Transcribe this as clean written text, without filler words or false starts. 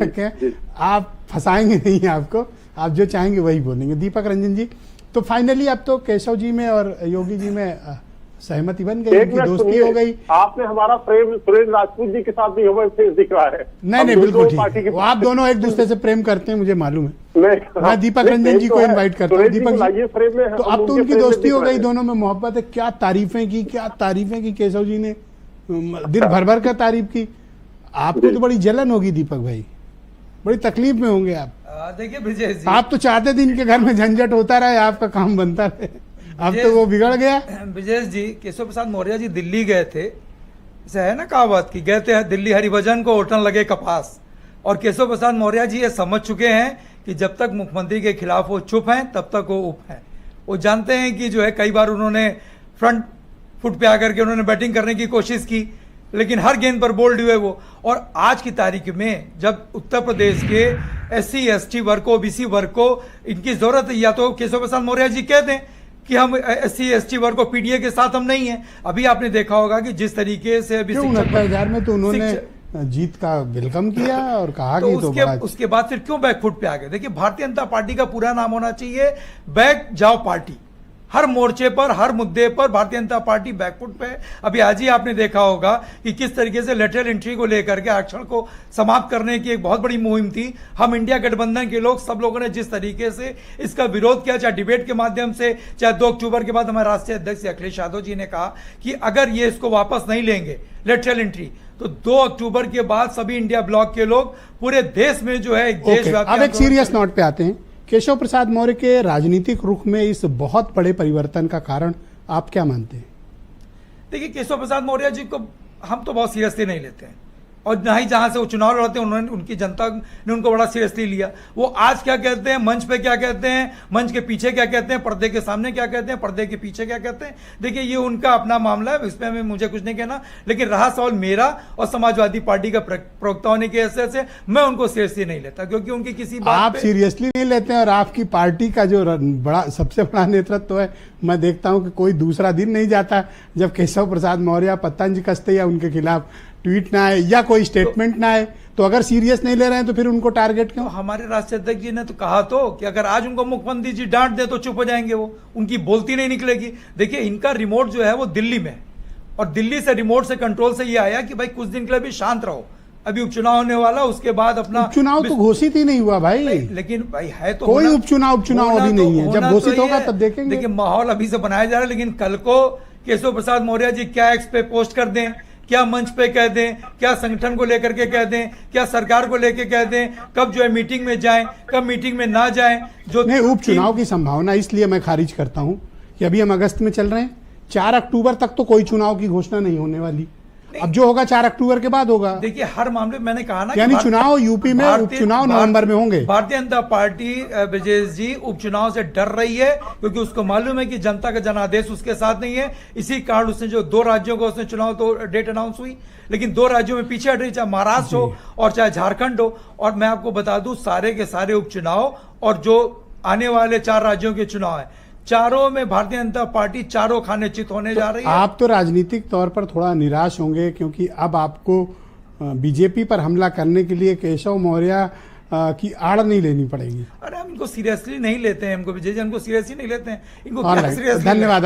आप फंसाएंगे नहीं, आपको आप जो चाहेंगे वही बोलेंगे। दीपक रंजन जी, तो फाइनली अब तो केशव जी में और योगी जी में सहमति बन गई, उनकी दोस्ती हो गई। आपने हमारा प्रेम सुरेंद्र राजपूत जी के साथ भी हमें फेस दिख रहा है। नहीं बिल्कुल ठीक है, आप दोनों एक दूसरे से प्रेम करते हैं, मुझे मालूम है। मैं दीपक रंजन जी को इनवाइट करता हूँ। दीपक जी, तो अब तो उनकी दोस्ती हो गई, दोनों में मोहब्बत है। क्या तारीफें की केशव जी ने, दिल भर भर कर तारीफ की। आपको तो बड़ी जलन होगी दीपक भाई, बड़ी तकलीफ में होंगे आप। देखिए विजय जी, आप तो चाहते थे इनके घर में झंझट होता रहे, आपका काम बनता रहे, अब तो वो बिगड़ गया। विजय जी, केशव प्रसाद मौर्य जी दिल्ली गए थे, ऐसा है ना कहावत की, गए थे दिल्ली हरिभजन को ओटन लगे कपास। और केशव प्रसाद मौर्य जी ये समझ चुके हैं कि जब तक मुख्यमंत्री के खिलाफ वो चुप हैं तब तक वो उप हैं। वो जानते हैं कि जो है कई बार उन्होंने फ्रंट फुट पे आकर के उन्होंने बैटिंग करने की कोशिश की, लेकिन हर गेंद पर बोल्ड हुए वो। और आज की तारीख में जब उत्तर प्रदेश के SC ST वर्ग को, OBC वर्ग को इनकी जरूरत है, या तो केशव प्रसाद मौर्य जी कह दें कि हम SC ST वर्ग को PDA के साथ हम नहीं है। अभी आपने देखा होगा कि जिस तरीके से अभी 69,000 में तो उन्होंने जीत का वेलकम किया और कहा कि उसके बाद फिर क्यों बैकफुट पे आ गए। देखिए, भारतीय जनता पार्टी का पूरा नाम होना चाहिए बैक जाओ पार्टी। हर मोर्चे पर, हर मुद्दे पर भारतीय जनता पार्टी बैकफुट पे है। अभी आज ही आपने देखा होगा कि किस तरीके से लेटरल एंट्री को लेकर के आरक्षण को समाप्त करने की एक बहुत बड़ी मुहिम थी। हम इंडिया गठबंधन के लोग, सब लोगों ने जिस तरीके से इसका विरोध किया, चाहे डिबेट के माध्यम से, चाहे 2 अक्टूबर के बाद हमारे राष्ट्रीय अध्यक्ष अखिलेश यादव जी ने कहा कि अगर ये इसको वापस नहीं लेंगे लेटरल एंट्री, तो 2 अक्टूबर के बाद सभी इंडिया ब्लॉक के लोग पूरे देश में जो है एक देशव्यापी। अब एक सीरियस नोट पे आते हैं। केशव प्रसाद मौर्य के राजनीतिक रुख में इस बहुत बड़े परिवर्तन का कारण आप क्या मानते हैं? देखिए, केशव प्रसाद मौर्य जी को हम तो बहुत सीरियसली नहीं लेते हैं, और ना ही जहां से वो चुनाव लड़ते हैं उन्होंने, उनकी जनता ने उनको बड़ा सीरियसली लिया। वो आज क्या कहते हैं, मंच पे क्या कहते हैं, मंच के पीछे क्या कहते हैं, पर्दे के सामने क्या कहते हैं, पर्दे के पीछे क्या कहते हैं, देखिए ये उनका अपना मामला है, इसमें हमें मुझे कुछ नहीं कहना। लेकिन रहा सवाल मेरा और समाजवादी पार्टी का प्रवक्ता होने के हैसियत से, मैं उनको सीरियसली नहीं लेता, क्योंकि उनकी किसी बात आप सीरियसली नहीं लेते हैं। और आपकी पार्टी का जो बड़ा सबसे बड़ा नेतृत्व है, मैं देखता हूं कि कोई दूसरा दिन नहीं जाता जब केशव प्रसाद मौर्य पतंज कसते या उनके खिलाफ ट्वीट ना आए या कोई स्टेटमेंट ना आए। तो अगर सीरियस नहीं ले रहे हैं तो फिर उनको टारगेट क्यों? तो हमारे राष्ट्रीय अध्यक्ष जी ने तो कहा तो कि अगर आज उनको मुख्यमंत्री जी डांट दे तो चुप हो जाएंगे, वो उनकी बोलती नहीं निकलेगी। देखिए, इनका रिमोट जो है वो दिल्ली में, और दिल्ली से रिमोट से कंट्रोल से ये आया कि भाई कुछ दिन के लिए भी शांत रहो, अभी उपचुनाव होने वाला, उसके बाद अपना उपचुनाव तो घोषित ही नहीं हुआ भाई। लेकिन भाई है तो कोई उपचुनाव अभी नहीं है, जब घोषित होगा तब देखेंगे। देखिए, माहौल अभी से बनाया जा रहा है, लेकिन कल को केशव प्रसाद मौर्य जी क्या एक्स पे पोस्ट कर दें, क्या मंच पे कह दें, क्या संगठन को लेकर के कह दें, क्या सरकार को लेकर कह दें, कब जो है मीटिंग में जाएं, कब मीटिंग में ना जाएं, जो नहीं उपचुनाव की संभावना, इसलिए मैं खारिज करता हूं कि अभी हम अगस्त में चल रहे हैं, 4 अक्टूबर तक तो कोई चुनाव की घोषणा नहीं होने वाली। अब जो होगा 4 अक्टूबर के बाद होगा। देखिए, हर मामले में मैंने कहा ना, यानी चुनाव यूपी में, उपचुनाव नवंबर में होंगे। भारतीय जनता पार्टी विजय जी उपचुनाव से डर रही है, क्योंकि उसको मालूम है कि जनता का जनादेश उसके साथ नहीं है। इसी कारण उसने जो 2 राज्यों को उसने चुनाव तो डेट अनाउंस हुई, लेकिन 2 राज्यों में पीछे हट रही, चाहे महाराष्ट्र हो और चाहे झारखंड हो। और मैं आपको बता दूं, सारे के सारे उपचुनाव और जो आने वाले 4 राज्यों के चुनाव है, चारों में भारतीय जनता पार्टी चारों खाने चित होने जा रही है। आप तो राजनीतिक तौर पर थोड़ा निराश होंगे, क्योंकि अब आपको बीजेपी पर हमला करने के लिए केशव मौर्य की आड़ नहीं लेनी पड़ेगी। अरे हम इनको सीरियसली नहीं लेते हैं, हमको विजय जी हमको सीरियसली नहीं लेते हैं, इनको क्या सीरियसली। धन्यवाद।